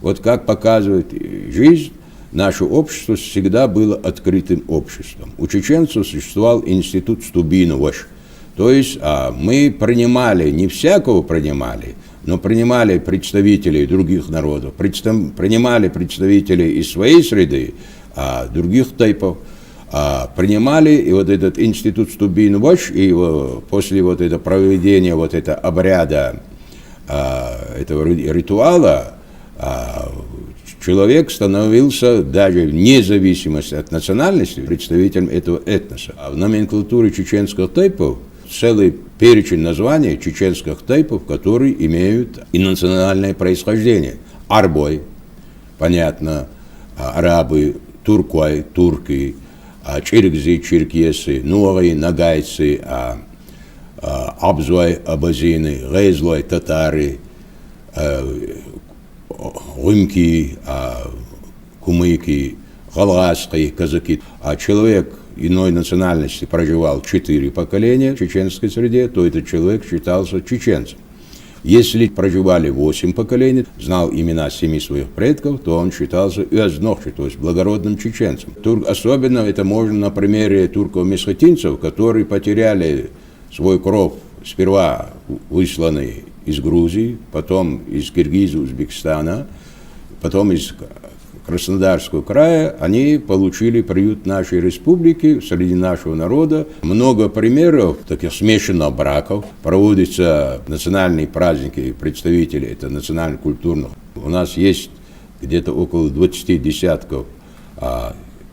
Вот как показывает жизнь, наше общество всегда было открытым обществом. У чеченцев существовал институт Стубиноваш. То есть мы принимали, не всякого принимали, но принимали представителей других народов, принимали представителей из своей среды, других типов, принимали, и вот этот институт Стубиноваш, и после вот этого проведения вот этого обряда, этого ритуала, человек становился даже вне зависимости от национальности представителем этого этноса. В номенклатуре чеченских типов целый перечень названий чеченских типов, которые имеют и национальное происхождение. Арбой, понятно, арабы, туркой, турки, черкзы, черкесы, нуари, нагайцы, абзой, абазины, гейзлой, татары, румки, кумыки, галаски, казаки. Человек иной национальности проживал 4 поколения в чеченской среде, то этот человек считался чеченцем. Если проживали 8 поколений, знал имена 7 своих предков, то он считался уязнохчи, то есть благородным чеченцем. Особенно это можно на примере турков-месхотинцев, которые потеряли свой кров, сперва высланный из Грузии, потом из Киргизии, Узбекистана, потом из Краснодарского края, они получили приют нашей республики, среди нашего народа. Много примеров таких смешанных браков. Проводятся национальные праздники представителей, это национально-культурных. У нас есть где-то около 20 десятков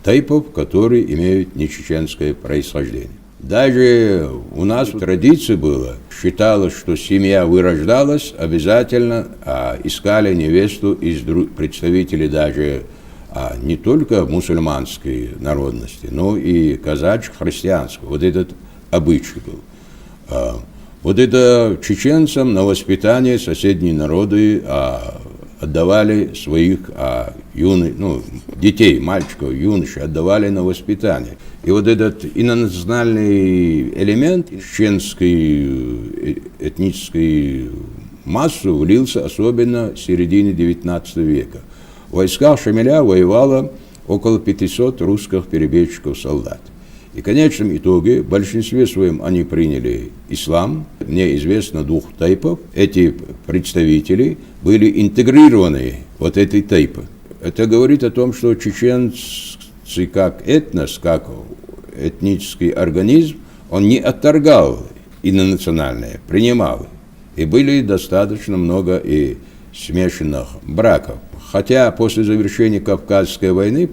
типов, которые имеют нечеченское происхождение. Даже у нас традиция была, считалось, что семья вырождалась, обязательно искали невесту из представителей даже не только мусульманской народности, но и казачьей, христианской. Вот этот обычай был. Вот это чеченцам на воспитание соседние народы отдавали своих детей, мальчиков, юношей, отдавали на воспитание. И вот этот инонациональный элемент чеченской этнической массы влился особенно в середине XIX века. В войсках Шамиля воевало около 500 русских перебежчиков-солдат. И в конечном итоге в большинстве своем они приняли ислам. Мне известно 2 типов. Эти представители были интегрированы вот эти типы. Это говорит о том, что чеченцы как этнос, как этнический организм, он не отторгал инонациональное, принимал. И были достаточно много и смешанных браков. Хотя после завершения Кавказской войны,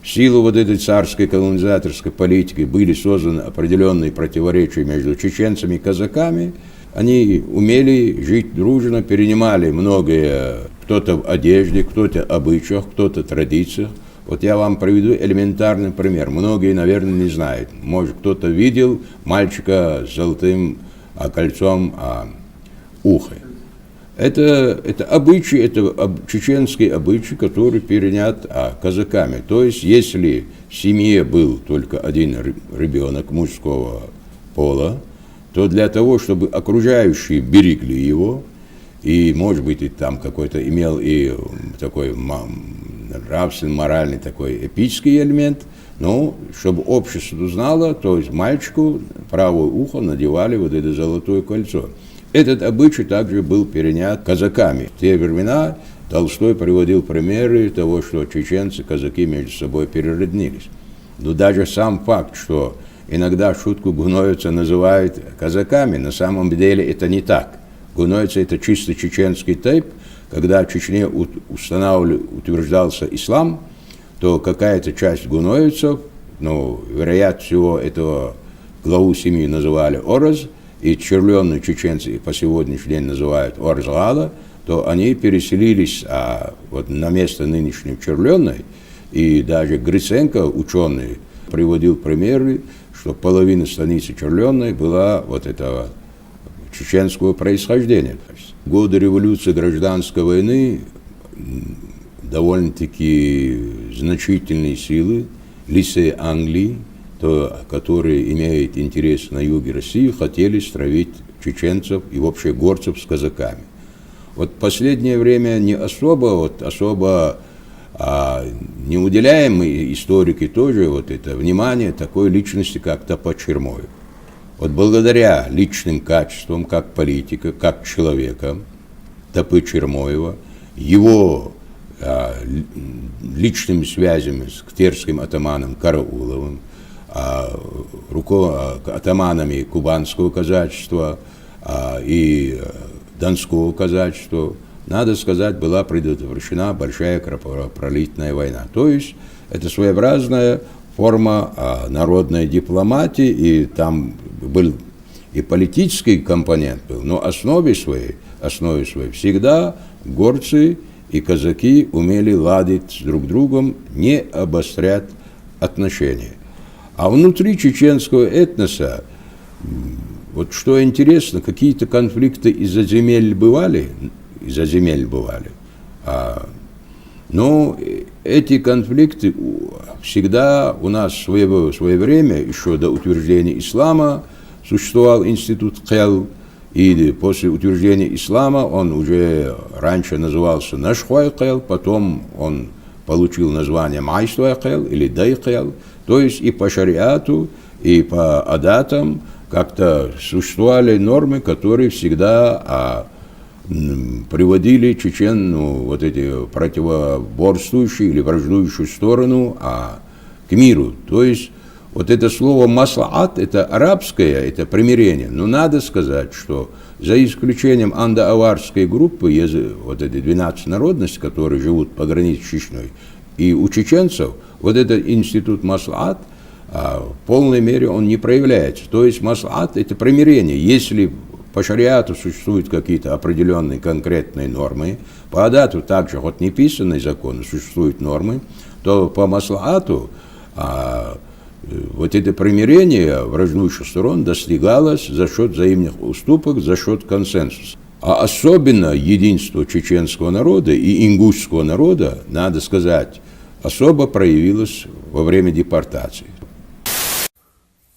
в силу вот этой царской колонизаторской политики были созданы определенные противоречия между чеченцами и казаками. Они умели жить дружно, перенимали многое, кто-то в одежде, кто-то в обычаях, кто-то в традициях. Вот я вам приведу элементарный пример. Многие, наверное, не знают. Может, кто-то видел мальчика с золотым кольцом уха. Это обычай, это чеченский обычай, который перенят казаками. То есть, если в семье был только один ребенок мужского пола, то для того, чтобы окружающие берегли его, и, может быть, и там какой-то имел и такой нравственный, моральный такой эпический элемент, но чтобы общество знало, то есть мальчику правое ухо надевали вот это золотое кольцо. Этот обычай также был перенят казаками. В те времена Толстой приводил примеры того, что чеченцы, казаки между собой перероднились. Но даже сам факт, что иногда шутку гуновица называют казаками, на самом деле это не так. Гуновица – это чисто чеченский тип. Когда в Чечне утверждался ислам, то какая-то часть гуновицев, вероятно всего, этого главу семьи называли Ораз, и червленные чеченцы по сегодняшний день называют Орзгала, то они переселились на место нынешней червленной, и даже Гриценко, ученый, приводил примеры, что половина станицы червленной была вот этого чеченского происхождения. В годы революции, гражданской войны довольно-таки значительные силы, лицей Англии, которые имеют интерес на юге России, хотели стравить чеченцев и вообще горцев с казаками. Вот последнее время не особо не уделяем мы, историки тоже, вот это внимание такой личности, как Топа Чермоев. Вот благодаря личным качествам, как политика, как человека, Топы Чермоева, его личными связями с ктерским атаманом Карауловым, атаманами кубанского казачества и донского казачества, надо сказать, была предотвращена большая кровопролитная война. То есть это своеобразная форма народной дипломатии, и там был и политический компонент был, но основе своей всегда горцы и казаки умели ладить с друг другом, не обострять отношения. А внутри чеченского этноса, вот что интересно, какие-то конфликты из-за земель бывали, но эти конфликты всегда у нас в свое время, еще до утверждения ислама, существовал институт Кел, и после утверждения ислама он уже раньше назывался Нашхуай Кел, потом он получил название Майшвай Кел или Дай Кел, то есть и по шариату, и по адатам как-то существовали нормы, которые всегда приводили чечен, вот эти противоборствующие или враждующую сторону к миру. То есть вот это слово маслаат, это арабское, это примирение. Но надо сказать, что за исключением андо-аварской группы, вот эти 12 народностей, которые живут по границе с Чечней, и у чеченцев вот этот институт маслаат в полной мере он не проявляется. То есть маслаат это примирение. Если по шариату существуют какие-то определенные конкретные нормы, по адату также вот неписанные законы существуют нормы, то по маслаату вот это примирение враждующих сторон достигалось за счет взаимных уступок, за счет консенсуса. А особенно единство чеченского народа и ингушского народа, надо сказать, особо проявилось во время депортации.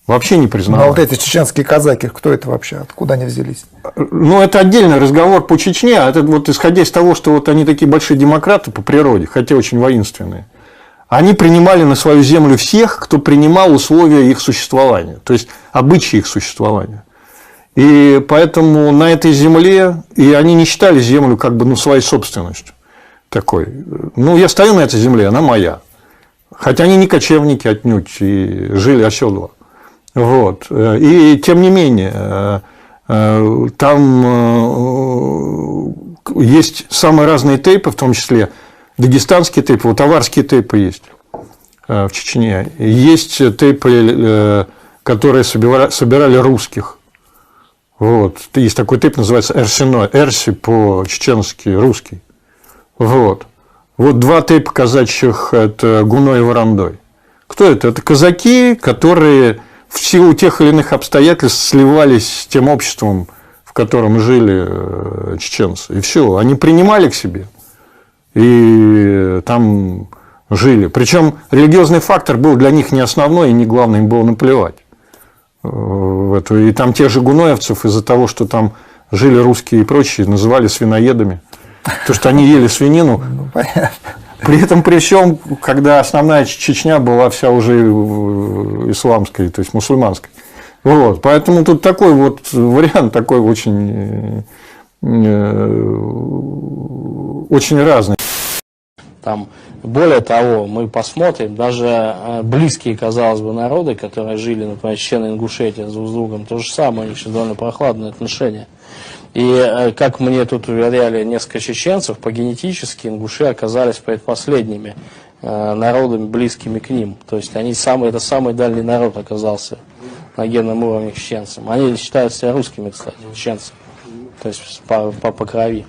Вообще не признавали. Ну, а вот эти чеченские казаки, кто это вообще? Откуда они взялись? Ну, это отдельный разговор по Чечне. А это вот исходя из того, что вот они такие большие демократы по природе, хотя очень воинственные, они принимали на свою землю всех, кто принимал условия их существования, то есть обычаи их существования. И поэтому на этой земле, и они не считали землю как бы своей собственностью такой. Ну, я стою на этой земле, она моя. Хотя они не кочевники отнюдь, и жили оседло. Вот. И тем не менее, там есть самые разные тейпы, в том числе дагестанские тейпы, вот аварские тейпы есть в Чечне. Есть тейпы, которые собирали русских. Вот. Есть такой тейп, называется Эрсино, Эрси по-чеченски русский. Вот. Вот два тейпа казачьих – это Гуной и Варандой. Кто это? Это казаки, которые в силу тех или иных обстоятельств сливались с тем обществом, в котором жили чеченцы. И все, они принимали к себе. И там жили. Причем религиозный фактор был для них не основной и не главный, им было наплевать. И там тех же гуноевцев из-за того, что там жили русские и прочие, называли свиноедами. Потому что они ели свинину. При этом, при всем, когда основная Чечня была вся уже исламской, то есть мусульманской. Вот. Поэтому тут такой вот вариант, такой очень разный. Там, более того, мы посмотрим, даже близкие, казалось бы, народы, которые жили, например, Чечена и Ингушетия друг с другом, то же самое, у них сейчас довольно прохладные отношения. И, как мне тут уверяли несколько чеченцев, по генетически ингуши оказались предпоследними народами, близкими к ним. То есть, это самый дальний народ оказался на генном уровне к чеченцам. Они считают себя русскими, кстати, чеченцы. То есть, по крови.